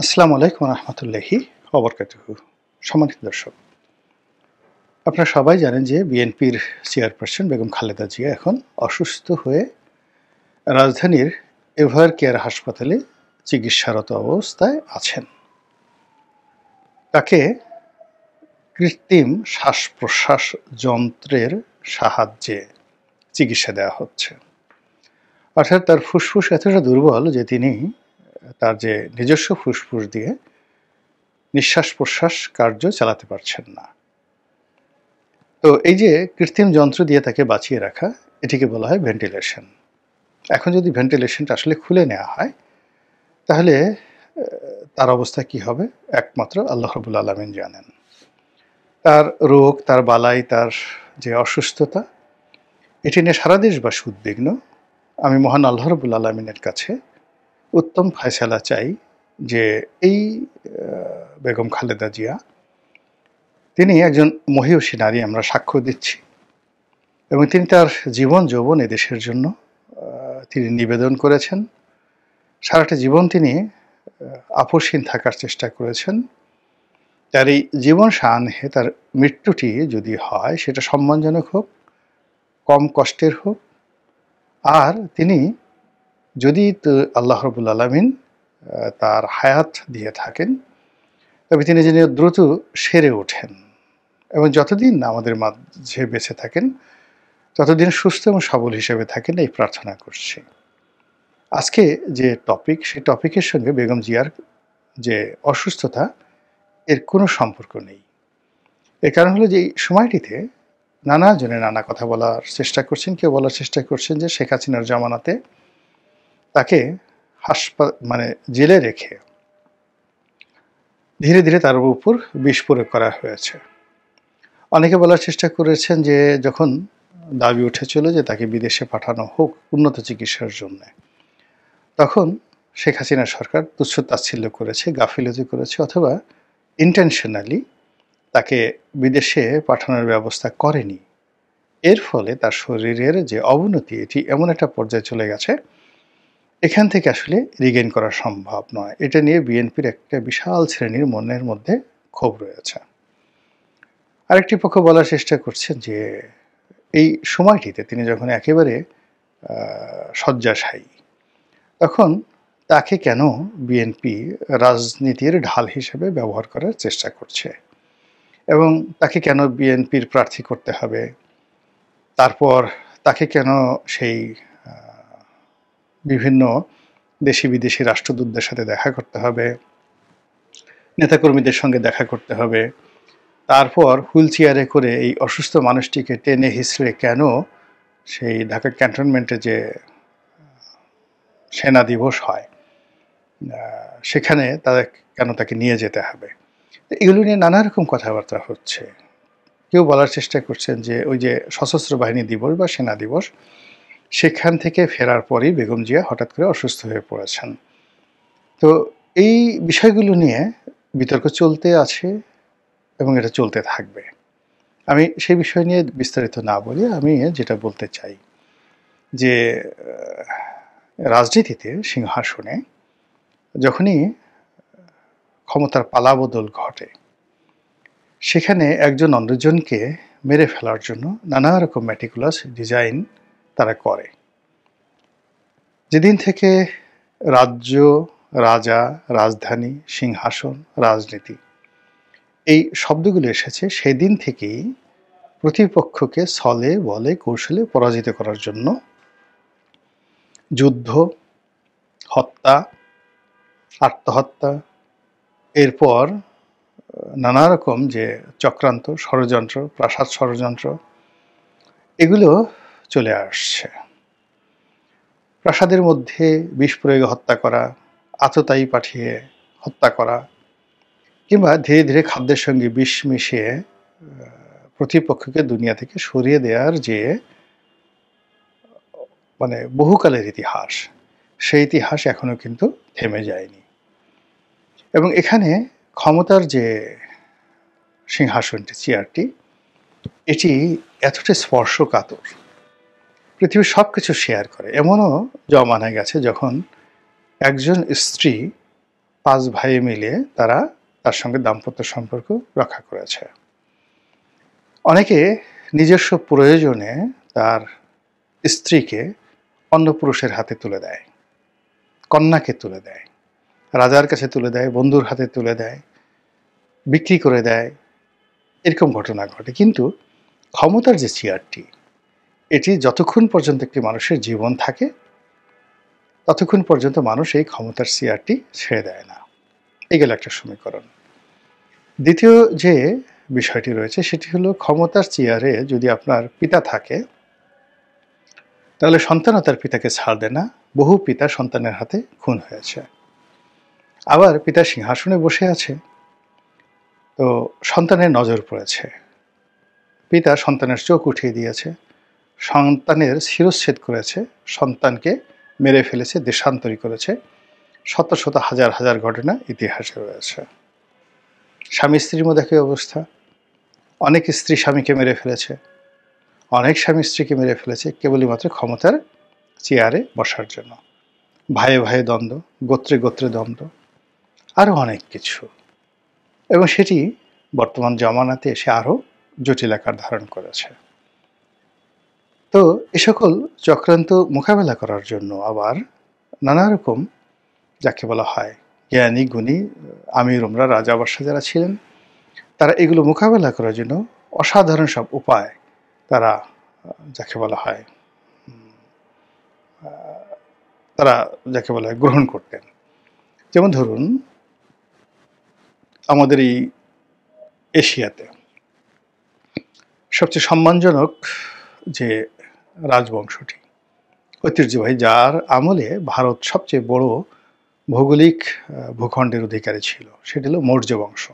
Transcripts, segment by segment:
আসসালামু আলাইকুম রহমতুল্লাহি ওবরকাতুহু। সম্মানিত দর্শক, আপনারা সবাই জানেন যে বিএনপির চেয়ারপারসন বেগম খালেদা জিয়া এখন অসুস্থ হয়ে রাজধানীর এভার কেয়ার হাসপাতালে চিকিৎসারত অবস্থায় আছেন। তাকে কৃত্রিম শ্বাস প্রশ্বাস যন্ত্রের সাহায্যে চিকিৎসা দেওয়া হচ্ছে। অর্থাৎ তার ফুসফুস এতটা দুর্বল যে তিনি তার যে নিজস্ব ফুসফুস দিয়ে নিঃশ্বাস প্রশ্বাস কার্য চালাতে পারছেন না। তো এই যে কৃত্রিম যন্ত্র দিয়ে তাকে বাঁচিয়ে রাখা, এটিকে বলা হয় ভেন্টিলেশন। এখন যদি ভেন্টিলেশনটা আসলে খুলে নেওয়া হয়, তাহলে তার অবস্থা কি হবে একমাত্র আল্লাহ রাব্বুল আলামিন জানেন। তার রোগ, তার বালাই, তার যে অসুস্থতা, এটি নিয়ে সারা দেশবাসী উদ্বিগ্ন। আমি মহান আল্লাহ রাব্বুল আলামিনের কাছে উত্তম ফায়সালা চাই যে এই বেগম খালেদা জিয়া, তিনি একজন মহিয়সী নারী, আমরা সাক্ষ্য দিচ্ছি, এবং তিনি তার জীবন যৌবন এদেশের জন্য তিনি নিবেদন করেছেন। সারাটা জীবন তিনি আপোষহীন থাকার চেষ্টা করেছেন। তার এই জীবন সায়াহ্নে তার মৃত্যুটি যদি হয়, সেটা সম্মানজনক হোক, কম কষ্টের হোক। আর তিনি যদি আল্লাহ রাব্বুল আলামিন তার হায়াত দিয়ে থাকেন, তবে তিনি যেন দ্রুত সেরে ওঠেন এবং যতদিন আমাদের মাঝে বেঁচে থাকেন ততদিন সুস্থ এবং সবল হিসেবে থাকেন, এই প্রার্থনা করছি। আজকে যে টপিক, সেই টপিকের সঙ্গে বেগম জিয়ার যে অসুস্থতা, এর কোনো সম্পর্ক নেই। এর কারণ হলো যে এই সময়টিতে নানা জনে নানা কথা বলার চেষ্টা করছেন। কেউ বলার চেষ্টা করছেন যে শেখ হাসিনার জামানাতে তাকে জেলে রেখে ধীরে ধীরে তার উপর বিষ প্রয়োগ করা হয়েছে। অনেকে বলার চেষ্টা করেছেন যে যখন দাবি উঠেছিল যে তাকে বিদেশে পাঠানো হোক উন্নত চিকিৎসার জন্য, তখন শেখ হাসিনা সরকার তুচ্ছ তাচ্ছিল্য করেছে, গাফিলতি করেছে, অথবা ইন্টেনশনালি তাকে বিদেশে পাঠানোর ব্যবস্থা করেনি। এর ফলে তার শরীরের যে অবনতি, এটি এমন একটা পর্যায়ে চলে গেছে, এখান থেকে আসলে রিগেইন করা সম্ভব নয়। এটা নিয়ে বিএনপির একটা বিশাল শ্রেণীর মনের মধ্যে ক্ষোভ রয়েছে। আরেকটি পক্ষ বলার চেষ্টা করছেন যে এই সময়টিতে তিনি যখন একেবারে শয্যাশায়ী, তখন তাকে কেন বিএনপি রাজনীতির ঢাল হিসেবে ব্যবহার করার চেষ্টা করছে এবং তাকে কেন বিএনপির প্রার্থী করতে হবে, তারপর তাকে কেন সেই বিভিন্ন দেশি বিদেশি রাষ্ট্রদূতদের সাথে দেখা করতে হবে, নেতাকর্মীদের সঙ্গে দেখা করতে হবে, তারপর হুইল চেয়ারে করে এই অসুস্থ মানুষটিকে টেনে হিঁচড়ে কেন সেই ঢাকা ক্যান্টনমেন্টে যে সেনা দিবস হয় সেখানে কেন তাকে নিয়ে যেতে হবে। এগুলো নিয়ে নানা রকম কথাবার্তা হচ্ছে। কেউ বলার চেষ্টা করছেন যে ওই যে সশস্ত্র বাহিনী দিবস বা সেনা দিবস, সেখান থেকে ফেরার পরেই বেগম জিয়া হঠাৎ করে অসুস্থ হয়ে পড়েছেন। তো এই বিষয়গুলো নিয়ে বিতর্ক চলতে আছে এবং এটা চলতে থাকবে। আমি সেই বিষয় নিয়ে বিস্তারিত না বলে আমি যেটা বলতে চাই যে রাজনীতিতে সিংহাসনে যখনই ক্ষমতার পালাবদল ঘটে, সেখানে একজন অন্যজনকে মেরে ফেলার জন্য নানা রকম ম্যাটিকুলাস ডিজাইন তারা করে। যেদিন থেকে রাজ্য, রাজা, রাজধানী, সিংহাসন, রাজনীতি এই শব্দগুলো এসেছে, সেদিন থেকেই প্রতিপক্ষকে ছলে বলে কৌশলে পরাজিত করার জন্য যুদ্ধ, হত্যা, আত্মহত্যা, এরপর নানা রকম যে চক্রান্ত, ষড়যন্ত্র, প্রাসাদ ষড়যন্ত্র, এগুলো চলে আসছে। প্রাসাদের মধ্যে বিষ প্রয়োগে হত্যা করা, আততায়ী পাঠিয়ে হত্যা করা, কিংবা ধীরে ধীরে খাদ্যের সঙ্গে বিষ মিশিয়ে প্রতিপক্ষকে দুনিয়া থেকে সরিয়ে দেওয়ার যে বহুকালের ইতিহাস, সেই ইতিহাস এখনো কিন্তু থেমে যায়নি। এবং এখানে ক্ষমতার যে সিংহাসনটি, চেয়ারটি, এটি এতটা স্পর্শকাতর, পৃথিবীর সব কিছু শেয়ার করে। এমনও জমানা গেছে যখন একজন স্ত্রী 5 ভাই মিলে তারা তার সঙ্গে দাম্পত্য সম্পর্ক রক্ষা করেছে। অনেকে নিজস্ব প্রয়োজনে তার স্ত্রীকে অন্য পুরুষের হাতে তুলে দেয়, কন্যাকে তুলে দেয়, রাজার কাছে তুলে দেয়, বন্ধুর হাতে তুলে দেয়, বিক্রি করে দেয়, এরকম ঘটনা ঘটে। কিন্তু ক্ষমতার যে চেয়ারটি, এটি যতক্ষণ পর্যন্ত একটি মানুষের জীবন থাকে ততক্ষণ পর্যন্ত মানুষ এই ক্ষমতার চেয়ারটি ছেড়ে দেয় না। এই গেল একটা সমীকরণ। দ্বিতীয় যে বিষয়টি রয়েছে সেটি হলো, ক্ষমতার চেয়ারে যদি আপনার পিতা থাকে তাহলে সন্তানও তার পিতাকে ছাড় দেয় না। বহু পিতা সন্তানের হাতে খুন হয়েছে। আবার পিতা সিংহাসনে বসে আছে, তো সন্তানের নজর পড়েছে, পিতা সন্তানের চোখ উঠিয়ে দিয়েছে, সন্তানের শিরচ্ছেদ করেছে, সন্তানকে মেরে ফেলেছে, দেশান্তরী করেছে। শত শত হাজার হাজার ঘটনা ইতিহাসে রয়েছে। স্বামী স্ত্রীর মধ্যে একই অবস্থা। অনেক স্ত্রী স্বামীকে মেরে ফেলেছে, অনেক স্বামী স্ত্রীকে মেরে ফেলেছে কেবলই মাত্র ক্ষমতার চেয়ারে বসার জন্য। ভাইয়ে ভাইয়ে দ্বন্দ্ব, গোত্রে গোত্রে দ্বন্দ্ব, আরও অনেক কিছু। এবং সেটি বর্তমান জামানাতে এসে আরও জটিল আকার ধারণ করেছে। তো এ সকল চক্রান্ত মোকাবেলা করার জন্য আবার নানা রকম, যাকে বলা হয় জ্ঞানী গুণী আমির ওমরা, রাজা বাদশাহ যারা ছিলেন, তারা এগুলো মোকাবেলা করার জন্য অসাধারণ সব উপায় তারা, যাকে বলা হয় তারা যাকে বলা হয় গ্রহণ করতেন। যেমন ধরুন, আমাদের এই এশিয়াতে সবচেয়ে সম্মানজনক যে রাজবংশটি ঐতিহ্যবাহী, যার আমলে ভারত সবচেয়ে বড় ভৌগোলিক ভূখণ্ডের অধিকারী ছিল, সেটি হলো মৌর্য বংশ।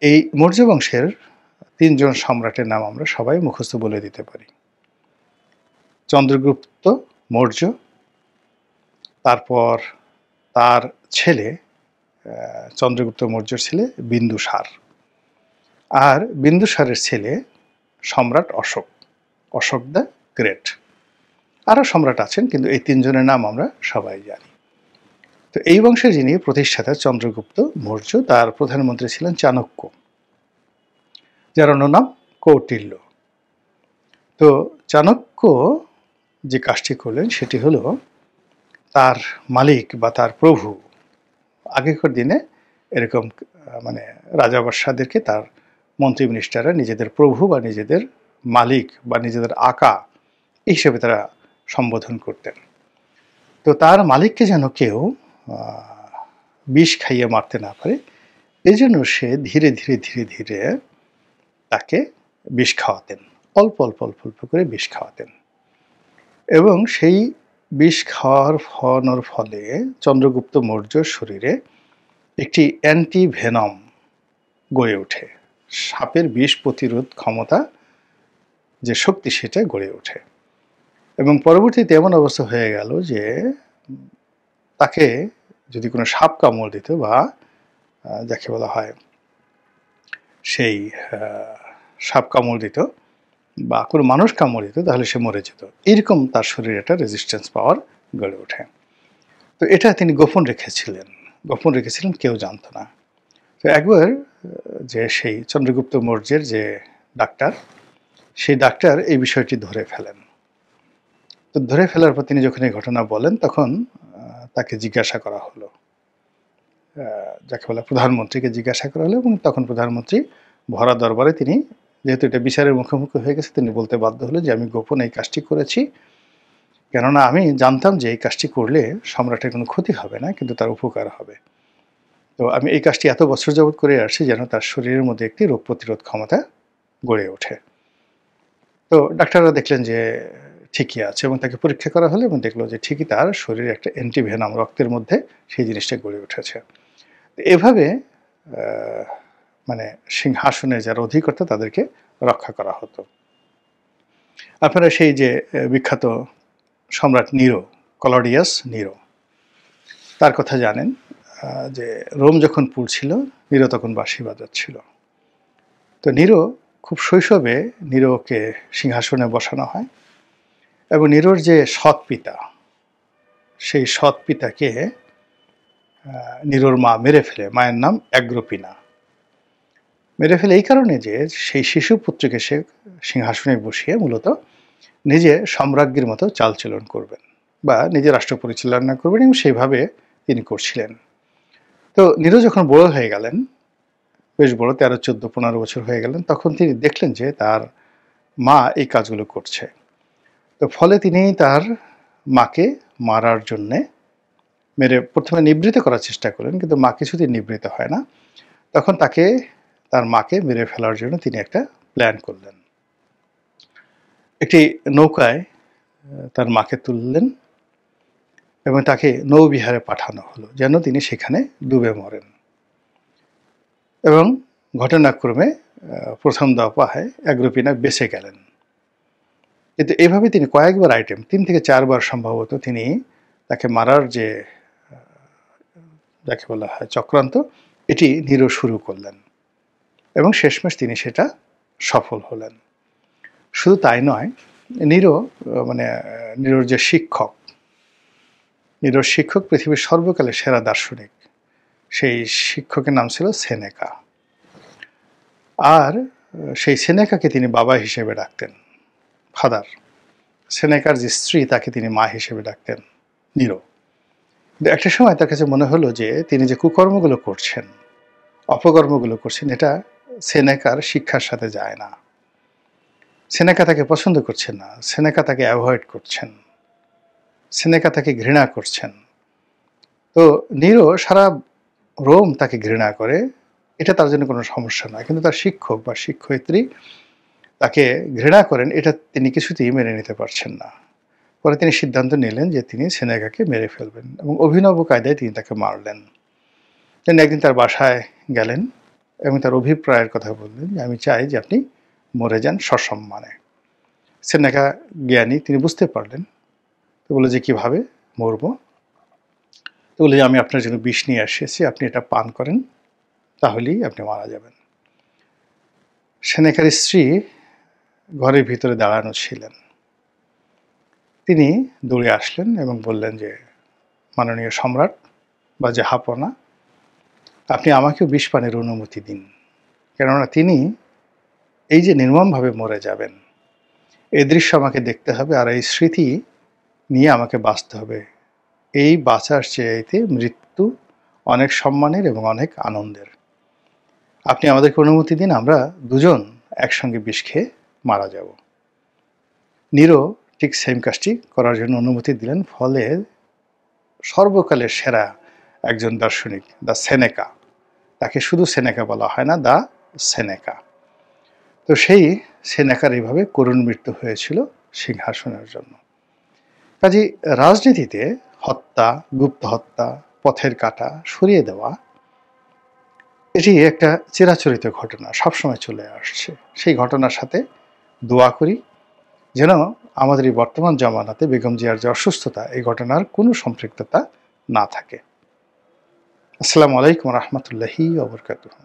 এই মৌর্য বংশের 3 জন সম্রাটের নাম আমরা সবাই মুখস্থ বলে দিতে পারি। চন্দ্রগুপ্ত মৌর্য, তারপর তার ছেলে চন্দ্রগুপ্ত মৌর্যর ছেলে বিন্দুসার, আর বিন্দুসারের ছেলে সম্রাট অশোক, অশোক দ্য গ্রেট। আরও সম্রাট আছেন, কিন্তু এই 3 জনের নাম আমরা সবাই জানি। তো এই বংশের যিনি প্রতিষ্ঠাতা চন্দ্রগুপ্ত মৌর্য, তার প্রধানমন্ত্রী ছিলেন চাণক্য, যার অন্য নাম কৌটিল্য। তো চাণক্য যে কাজটি করলেন সেটি হলো, তার মালিক বা তার প্রভু, আগেকার দিনে এরকম মানে রাজা বাদশাহদেরকে তার মন্ত্রী মিনিস্টাররা নিজেদের প্রভু বা নিজেদের মালিক বা নিজেদের আকা এই হিসেবে তারা সম্বোধন করতেন। তো তার মালিককে যেন কেউ বিষ খাইয়ে মারতে না পারে, এই জন্য সে ধীরে ধীরে ধীরে ধীরে তাকে বিষ খাওয়াতেন, অল্প অল্প অল্প অল্প করে বিষ খাওয়াতেন। এবং সেই বিষ খাওয়ানোর ফলে চন্দ্রগুপ্ত মৌর্যর শরীরে একটি অ্যান্টিভেনম গড়ে ওঠে, সাপের বিষ প্রতিরোধ ক্ষমতা যে শক্তি সেটা গড়ে ওঠে। এবং পরবর্তীতে এমন অবস্থা হয়ে গেল যে তাকে যদি কোনো সাপ কামড় দিত বা যাকে বলা হয় সেই সাপ কামড় দিত বা কোনো মানুষ কামড় দিত, তাহলে সে মরে যেত। এরকম তার শরীরে একটা রেজিস্ট্যান্স পাওয়ার গড়ে ওঠে। তো এটা তিনি গোপন রেখেছিলেন, কেউ জানত না। তো একবার যে সেই চন্দ্রগুপ্ত মৌর্যের যে ডাক্তার, সেই ডাক্তার এই বিষয়টি ধরে ফেলেন। তো ধরে ফেলার পর তিনি যখন এই ঘটনা বলেন, তখন তাকে জিজ্ঞাসা করা হলো, যাকে বলে প্রধানমন্ত্রীকে জিজ্ঞাসা করা হলো। এবং তখন প্রধানমন্ত্রী ভরা দরবারে, তিনি যেহেতু এটা বিচারের মুখোমুখি হয়ে গেছে, তিনি বলতে বাধ্য হলো যে আমি গোপন এই কাজটি করেছি, কেননা আমি জানতাম যে এই কাজটি করলে সম্রাটের কোনো ক্ষতি হবে না, কিন্তু তার উপকার হবে। তো আমি এই কাজটি এত বছর যাবৎ করে আসছি যেন তার শরীরের মধ্যে একটি রোগ প্রতিরোধ ক্ষমতা গড়ে ওঠে। তো ডাক্তাররা দেখলেন যে ঠিকই আছে, এবং তাকে পরীক্ষা করা হলো এবং দেখলো যে ঠিকই তার শরীরে একটা অ্যান্টিভেনাম রক্তের মধ্যে সেই জিনিসটা গড়ে উঠেছে। এভাবে মানে সিংহাসনে যারা অধিকর্তা তাদেরকে রক্ষা করা হতো। আপনারা সেই যে বিখ্যাত সম্রাট ক্লডিয়াস নিরো, তার কথা জানেন, যে রোম যখন পুড়ছিল, নিরো তখন বাঁশি বাজাচ্ছিল। তো নিরো খুব শৈশবে নিরোকে সিংহাসনে বসানো হয়, এবং নিরোর যে সৎ পিতা, সেই সৎ পিতাকে নিরোর মা মেরে ফেলে। মায়ের নাম অ্যাগ্রোপিনা। মেরে ফেলে এই কারণে যে সেই শিশু পুত্রকে সে সিংহাসনে বসিয়ে মূলত নিজে সম্রাজ্ঞীর মতো চালচলন করবেন বা নিজে রাষ্ট্র পরিচালনা করবেন, এবং সেইভাবে তিনি করছিলেন। তো নিরো যখন বড় হয়ে গেলেন, বেশ বড়, 13, 14, 15 বছর হয়ে গেলেন, তখন তিনি দেখলেন যে তার মা এই কাজগুলো করছে। তো ফলে তিনি তার মাকে মারার জন্যে প্রথমে নিবৃত করার চেষ্টা করলেন, কিন্তু মা কিছুতেই নিবৃত হয় না। তখন তার মাকে মেরে ফেলার জন্য তিনি একটা প্ল্যান করলেন। একটি নৌকায় তার মাকে তুললেন এবং তাকে নৌবিহারে পাঠানো হলো যেন তিনি সেখানে ডুবে মরেন। এবং ঘটনাক্রমে প্রথম দফায় অ্যাগ্রিপিনা বেঁচে গেলেন। কিন্তু এভাবে তিনি কয়েকবার 3 থেকে 4 বার সম্ভবত তিনি তাকে মারার যে যাকে বলা হয় চক্রান্ত, এটি নিরো শুরু করলেন এবং শেষমেশ তিনি সেটা সফল হলেন। শুধু তাই নয়, নিরোর যে নিরোর শিক্ষক পৃথিবীর সর্বকালের সেরা দার্শনিক, সেই শিক্ষকের নাম ছিল সেনেকা। আর সেই সেনেকাকে তিনি বাবা হিসেবে ডাকতেন, ফাদার। সেনেকার যে স্ত্রী, তাকে তিনি মা হিসেবে ডাকতেন, নিরো। কিন্তু একটা সময় তার কাছে মনে হলো যে তিনি যে কুকর্মগুলো করছেন, অপকর্মগুলো করছেন, এটা সেনেকার শিক্ষার সাথে যায় না। সেনেকা তাকে পছন্দ করছেন না, সেনেকা তাকে অ্যাভয়েড করছেন, সেনেকা তাকে ঘৃণা করছেন। তো নিরো সারা রোম তাকে ঘৃণা করে, এটা তার জন্য কোনো সমস্যা নয়, কিন্তু তার শিক্ষক বা শিক্ষয়িত্রী তাকে ঘৃণা করেন, এটা তিনি কিছুতেই মেনে নিতে পারছেন না। পরে তিনি সিদ্ধান্ত নিলেন যে তিনি সেনেকাকে মেরে ফেলবেন এবং অভিনব কায়দায় তিনি তাকে মারলেন। তিনি একদিন তার বাসায় গেলেন এবং তার অভিপ্রায়ের কথা বললেন যে আমি চাই যে আপনি মরে যান সসম্মানে। সেনেকা জ্ঞানী, তিনি বুঝতে পারলেন। তো বলে যে কিভাবে মরবো? তো বলে যে আমি আপনার জন্য বিষ নিয়ে এসেছি, আপনি এটা পান করেন, তাহলেই আপনি মারা যাবেন। সেনেকার স্ত্রী ঘরের ভিতরে দাঁড়ানো ছিলেন। তিনি দৌড়ে আসলেন এবং বললেন যে মাননীয় সম্রাট বা জাহাপনা, আপনি আমাকেও বিষ পানের অনুমতি দিন, কেননা তিনি এই যে নির্মমভাবে মরে যাবেন, এই দৃশ্য আমাকে দেখতে হবে, আর এই স্মৃতি নিয়ে আমাকে বাঁচতে হবে। এই বাঁচার চেয়েতে মৃত্যু অনেক সম্মানের এবং অনেক আনন্দের। আপনি আমাদেরকে অনুমতি দিন, আমরা দুজন একসঙ্গে বিষ খেয়ে মারা যাব। নিরো ঠিক সেম কাজটি করার জন্য অনুমতি দিলেন। ফলে সর্বকালের সেরা একজন দার্শনিক, দ্য সেনেকা, তাকে শুধু সেনেকা বলা হয় না, দ্য সেনেকা। তো সেই সেনেকার এইভাবে করুণ মৃত্যু হয়েছিল সিংহাসনের জন্য। কাজেই রাজনীতিতে হত্যা, গুপ্ত হত্যা, পথের কাটা, সরিয়ে দেওয়া, এটি একটা চিরাচরিত ঘটনা, সবসময় চলে আসছে। সেই ঘটনার সাথে দোয়া করি যেন আমাদের এই বর্তমান জামানাতে বেগম জিয়ার যে অসুস্থতা, এই ঘটনার কোনো সম্পৃক্ততা না থাকে। আসসালামু আলাইকুম রহমতুল্লাহি ওয়া বারাকাতুহু।